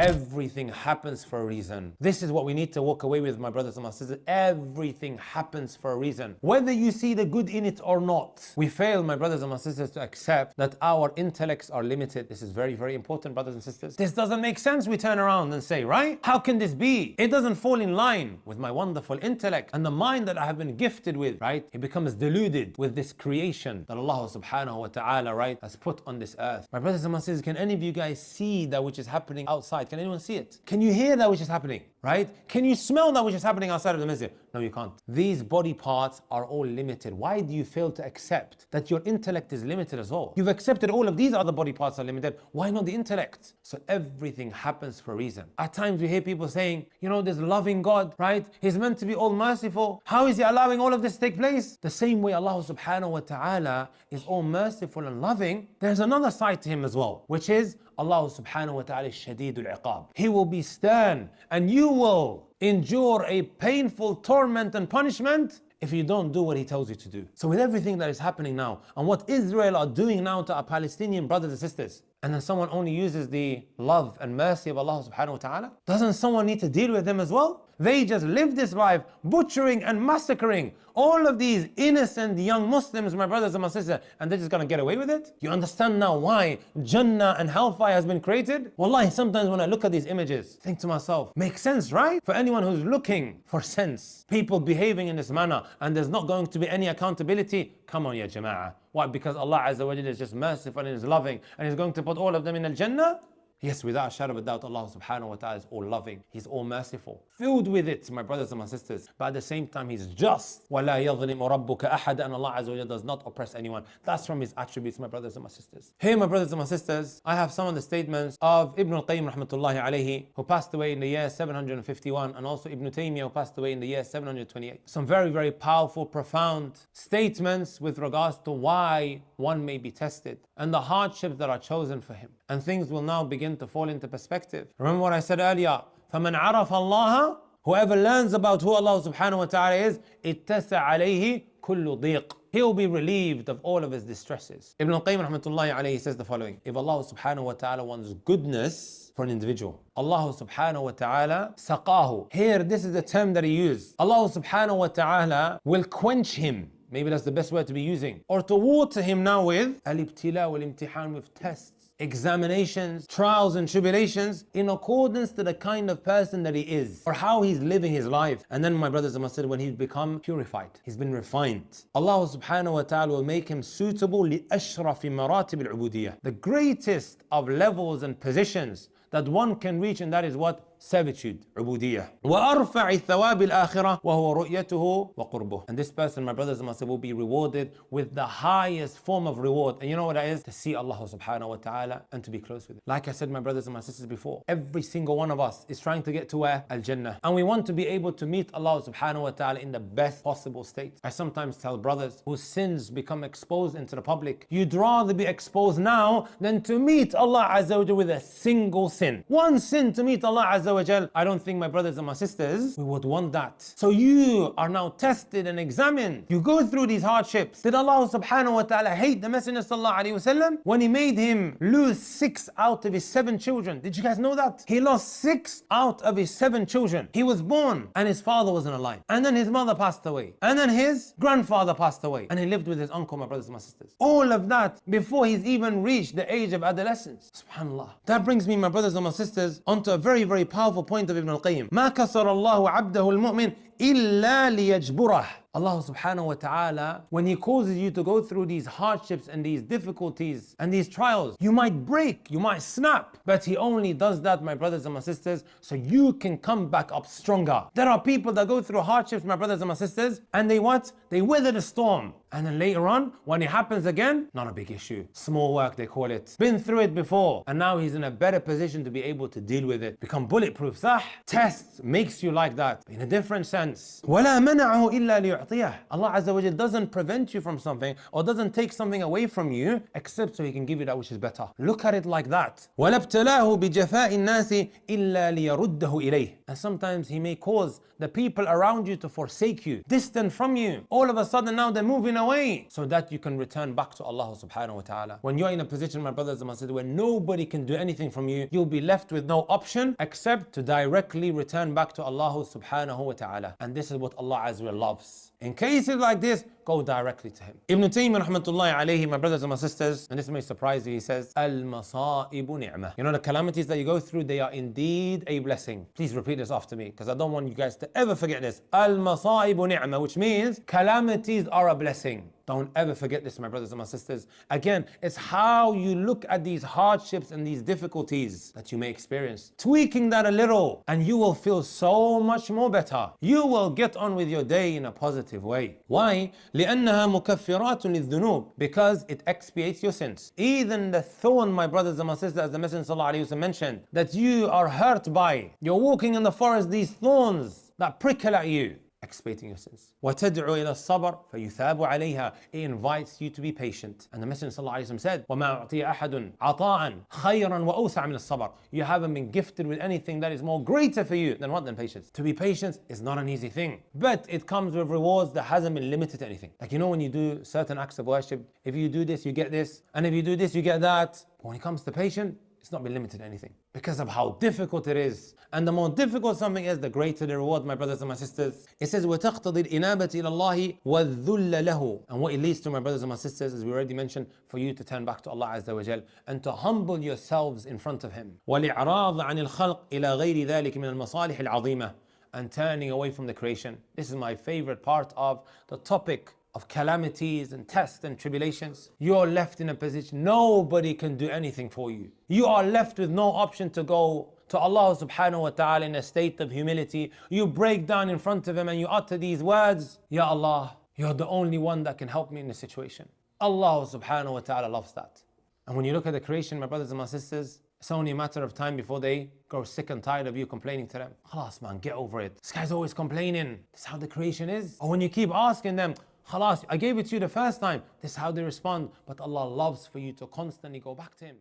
Everything happens for a reason. This is what we need to walk away with, my brothers and my sisters. Everything happens for a reason. Whether you see the good in it or not. We fail, my brothers and my sisters, to accept that our intellects are limited. This is very, very important, brothers and sisters. This doesn't make sense, we turn around and say, right? How can this be? It doesn't fall in line with my wonderful intellect and the mind that I have been gifted with, right? It becomes deluded with this creation that Allah subhanahu wa ta'ala, right, has put on this earth. My brothers and my sisters, can any of you guys see that which is happening outside? Can anyone see it? Can you hear that which is happening? Right? Can you smell that which is happening outside of the masjid? No, you can't. These body parts are all limited. Why do you fail to accept that your intellect is limited as well? You've accepted all of these other body parts are limited. Why not the intellect? So everything happens for a reason. At times we hear people saying, you know, this loving God, right? He's meant to be all merciful. How is he allowing all of this to take place? The same way Allah subhanahu wa ta'ala is all merciful and loving, there's another side to him as well, which is Allah subhanahu wa ta'ala is shadidul iqab. He will be stern and you will endure a painful torment and punishment if you don't do what he tells you to do. So with everything that is happening now and what Israel are doing now to our Palestinian brothers and sisters, and then someone only uses the love and mercy of Allah subhanahu wa ta'ala, doesn't someone need to deal with them as well? They just live this life butchering and massacring all of these innocent young Muslims, my brothers and my sisters, and they're just gonna get away with it? You understand now why Jannah and hellfire has been created? Wallahi, sometimes when I look at these images, think to myself, makes sense, right? For anyone who's looking for sense, people behaving in this manner, and there's not going to be any accountability, come on ya jama'ah. Why? Because Allah Azza wa Jalla is just merciful and is loving, and He's going to put all of them in Al-Jannah? Yes, without a shadow of a doubt, Allah subhanahu wa ta'ala is all loving. He's all merciful. Filled with it, my brothers and my sisters. But at the same time, He's just. وَلَا يَظْلِمُ رَبُّكَ أَحَدًا. And Allah Azza wa Jalla does not oppress anyone. That's from His attributes, my brothers and my sisters. Here, my brothers and my sisters, I have some of the statements of Ibn al-Qayyim rahmatullahi alayhi, who passed away in the year 751, and also Ibn Taymiyyah, who passed away in the year 728. Some very, very powerful, profound statements with regards to why one may be tested and the hardships that are chosen for him. And things will now begin to fall into perspective. Remember what I said earlier, فَمَنْ عَرَفَ اللَّهَ, whoever learns about who Allah subhanahu wa ta'ala is, اتَّسَعَ عَلَيْهِ كُلُّ ضِيقٍ, he will be relieved of all of his distresses. Ibn al-Qayyim rahmatullahi alayhi says the following: if Allah subhanahu wa ta'ala wants goodness for an individual, Allah subhanahu wa ta'ala saqahu. Here, this is the term that He used. Allah subhanahu wa ta'ala will quench him. Maybe that's the best word to be using. Or to water him now with al-ibtila wal-imtihan, with tests, examinations, trials and tribulations in accordance to the kind of person that he is or how he's living his life. And then, my brothers and my sisters, when he's become purified, he's been refined, Allah subhanahu wa ta'ala will make him suitable لِأَشْرَفِ مَرَاتِبِ الْعُبُودِيَّةِ, the greatest of levels and positions that one can reach, and that is what? Servitude, ubudiyah. وَأَرْفَعِ الثَّوَابِ الْآخِرَةِ وَهُوَ رُؤْيَتُهُ وَقُرْبُهُ. And this person, my brothers and my sisters, will be rewarded with the highest form of reward. And you know what that is? To see Allah subhanahu wa ta'ala and to be close with Him. Like I said, my brothers and my sisters before, every single one of us is trying to get to where? Al-Jannah. And we want to be able to meet Allah subhanahu wa ta'ala in the best possible state. I sometimes tell brothers whose sins become exposed into the public, you'd rather be exposed now than to meet Allah Azza wa Jal with a single sin. One sin to meet Allah Azza wa Jal. I don't think, my brothers and my sisters, we would want that. So you are now tested and examined. You go through these hardships. Did Allah subhanahu wa ta'ala hate the Messenger sallallahu alayhi wa sallam when He made him lose 6 out of his 7 children? Did you guys know that? He lost 6 out of his 7 children. He was born and his father wasn't alive. And then his mother passed away. And then his grandfather passed away. And he lived with his uncle, my brothers and my sisters. All of that before he's even reached the age of adolescence. Subhanallah. That brings me, my brothers and my sisters, onto a very, very powerful point of Ibn al-Qayyim. ما كسر الله عبده المؤمن إلا ليجبره. Allah subhanahu wa ta'ala, when He causes you to go through these hardships and these difficulties and these trials, you might break, you might snap, but He only does that, my brothers and my sisters, so you can come back up stronger. There are people that go through hardships, my brothers and my sisters, and they what? They weather the storm. And then later on, when it happens again, not a big issue. Small work, they call it. Been through it before, and now he's in a better position to be able to deal with it. Become bulletproof, sah? Tests makes you like that, in a different sense. وَلَا مَنَعَهُ إِلَّا لِيُعْطِيَهُ. Allah Azza wa Jal doesn't prevent you from something or doesn't take something away from you except so He can give you that which is better. Look at it like that. وَلَا ابْتَلَاهُ بِجَفَاءِ النَّاسِ إِلَّا لِيَرُدَّهُ إِلَيْهِ. And sometimes He may cause the people around you to forsake you, distant from you. All of a sudden now they're moving away away so that you can return back to Allah subhanahu wa ta'ala. When you're in a position, my brothers and my sisters, where nobody can do anything from you, you'll be left with no option except to directly return back to Allah subhanahu wa ta'ala. And this is what Allah Azza wa Jalla loves. In cases like this, go directly to Him. Ibn Taymiyyah rahmatullahi alayhi, my brothers and my sisters, and this may surprise you, he says, Al-masaibu ni'mah. You know, the calamities that you go through, they are indeed a blessing. Please repeat this after me, because I don't want you guys to ever forget this. Al-masaibu ni'mah, which means calamities are a blessing. Don't ever forget this, my brothers and my sisters. Again, it's how you look at these hardships and these difficulties that you may experience. Tweaking that a little, and you will feel so much more better. You will get on with your day in a positive way. Why? لأنها مكفرات للذنوب, because it expiates your sins. Even the thorn, my brothers and my sisters, as the Messenger ﷺ mentioned, that you are hurt by. You're walking in the forest, these thorns that prickle at you, expiating your sins. وَتَدْعُ إِلَى الصَّبْرِ فَيُثَابُ عَلَيْهَا. It invites you to be patient. And the Messenger ﷺ said, وَمَا أُعْطِيَ أَحَدٌ عَطَاءً خَيْرًا وَأَوْسَعَ مِنَ الصَّبْرِ. You haven't been gifted with anything that is more greater for you than what? Than patience. To be patient is not an easy thing, but it comes with rewards that hasn't been limited to anything. Like, you know, when you do certain acts of worship, if you do this, you get this, and if you do this, you get that. But when it comes to patience, it's not been limited to anything because of how difficult it is. And the more difficult something is, the greater the reward, my brothers and my sisters. It says, وَتَقْتَضِي الْإِنَابَةِ إِلَى اللَّهِ وَالذُّلَّ لَهُ. And what it leads to, my brothers and my sisters, as we already mentioned, for you to turn back to Allah Azza wa Jal and to humble yourselves in front of Him. وَالْإِعْرَاضَ عَنِ الْخَلْقِ إِلَى غَيْرِ ذَلِكَ مِنَ الْمَصَالِحِ الْعَظِيمَةِ. And turning away from the creation. This is my favorite part of the topic of calamities and tests and tribulations. You're left in a position, nobody can do anything for you. You are left with no option to go to Allah subhanahu wa ta'ala in a state of humility. You break down in front of Him and you utter these words, Ya Allah, You're the only one that can help me in this situation. Allah subhanahu wa ta'ala loves that. And when you look at the creation, my brothers and my sisters, it's only a matter of time before they grow sick and tired of you complaining to them. Khalas man, get over it. This guy's always complaining. This is how the creation is. Or when you keep asking them, Khalas, I gave it to you the first time. This is how they respond. But Allah loves for you to constantly go back to Him.